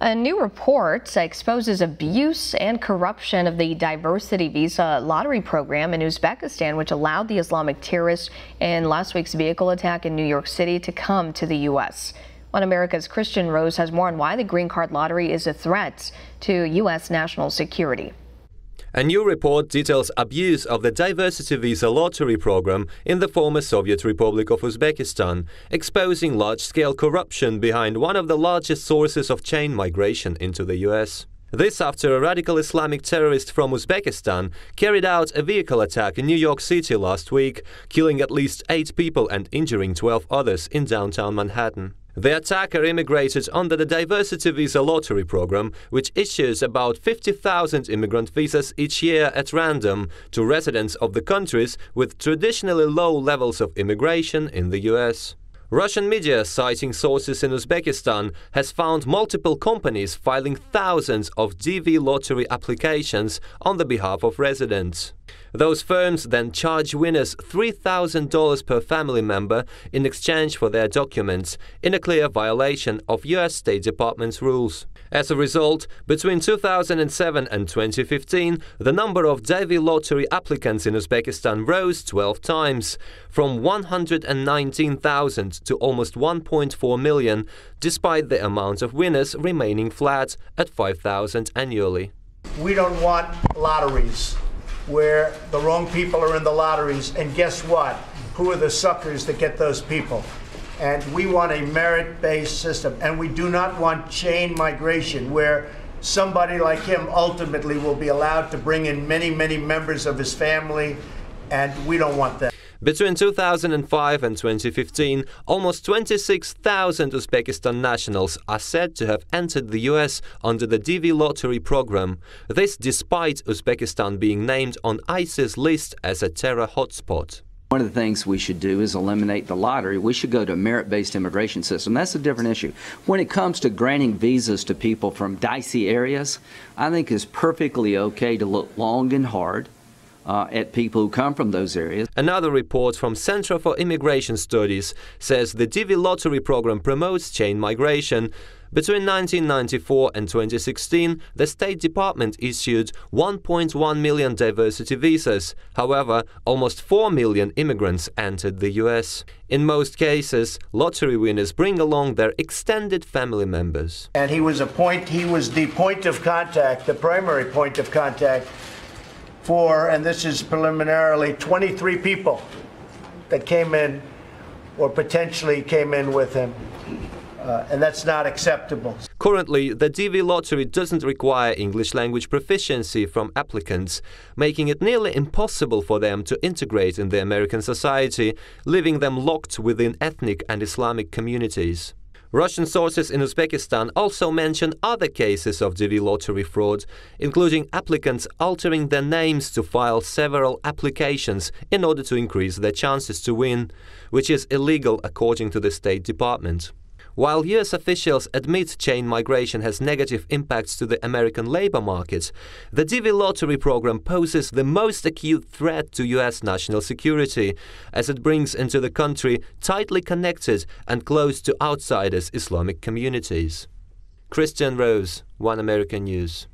A new report exposes abuse and corruption of the diversity visa lottery program in Uzbekistan, which allowed the Islamic terrorists in last week's vehicle attack in New York City to come to the U.S. One America's Kristian Rouz has more on why the green card lottery is a threat to U.S. national security. A new report details abuse of the diversity visa lottery program in the former Soviet Republic of Uzbekistan, exposing large-scale corruption behind one of the largest sources of chain migration into the US. This after a radical Islamic terrorist from Uzbekistan carried out a vehicle attack in New York City last week, killing at least 8 people and injuring 12 others in downtown Manhattan. The attacker immigrated under the diversity visa lottery program, which issues about 50,000 immigrant visas each year at random to residents of the countries with traditionally low levels of immigration in the US. Russian media, citing sources in Uzbekistan, has found multiple companies filing thousands of DV lottery applications on the behalf of residents. Those firms then charge winners $3,000 per family member in exchange for their documents, in a clear violation of US State Department's rules. As a result, between 2007 and 2015, the number of DV lottery applicants in Uzbekistan rose 12 times, from 119,000 to almost 1.4 million, despite the amount of winners remaining flat at 5,000 annually. We don't want lotteries where the wrong people are in the lotteries, and guess what? Who are the suckers that get those people? And we want a merit-based system, and we do not want chain migration where somebody like him ultimately will be allowed to bring in many, many members of his family, and we don't want that. Between 2005 and 2015, almost 26,000 Uzbekistan nationals are said to have entered the US under the DV lottery program. This despite Uzbekistan being named on ISIS list as a terror hotspot. One of the things we should do is eliminate the lottery. We should go to a merit-based immigration system. That's a different issue. When it comes to granting visas to people from dicey areas, I think it's perfectly okay to look long and hard at people who come from those areas. Another report from Center for Immigration Studies says the DV lottery program promotes chain migration. Between 1994 and 2016, the State Department issued 1.1 million diversity visas. However, almost 4 million immigrants entered the US. In most cases, lottery winners bring along their extended family members. And he was the point of contact, the primary point of contact for, and this is preliminarily, 23 people that came in or potentially came in with him. And that's not acceptable. Currently, the DV lottery doesn't require English language proficiency from applicants, making it nearly impossible for them to integrate in the American society, leaving them locked within ethnic and Islamic communities. Russian sources in Uzbekistan also mention other cases of DV lottery fraud, including applicants altering their names to file several applications in order to increase their chances to win, which is illegal according to the State Department. While US officials admit chain migration has negative impacts to the American labor market, the DV lottery program poses the most acute threat to US national security, as it brings into the country tightly connected and close to outsiders Islamic communities. Kristian Rouz, One American News.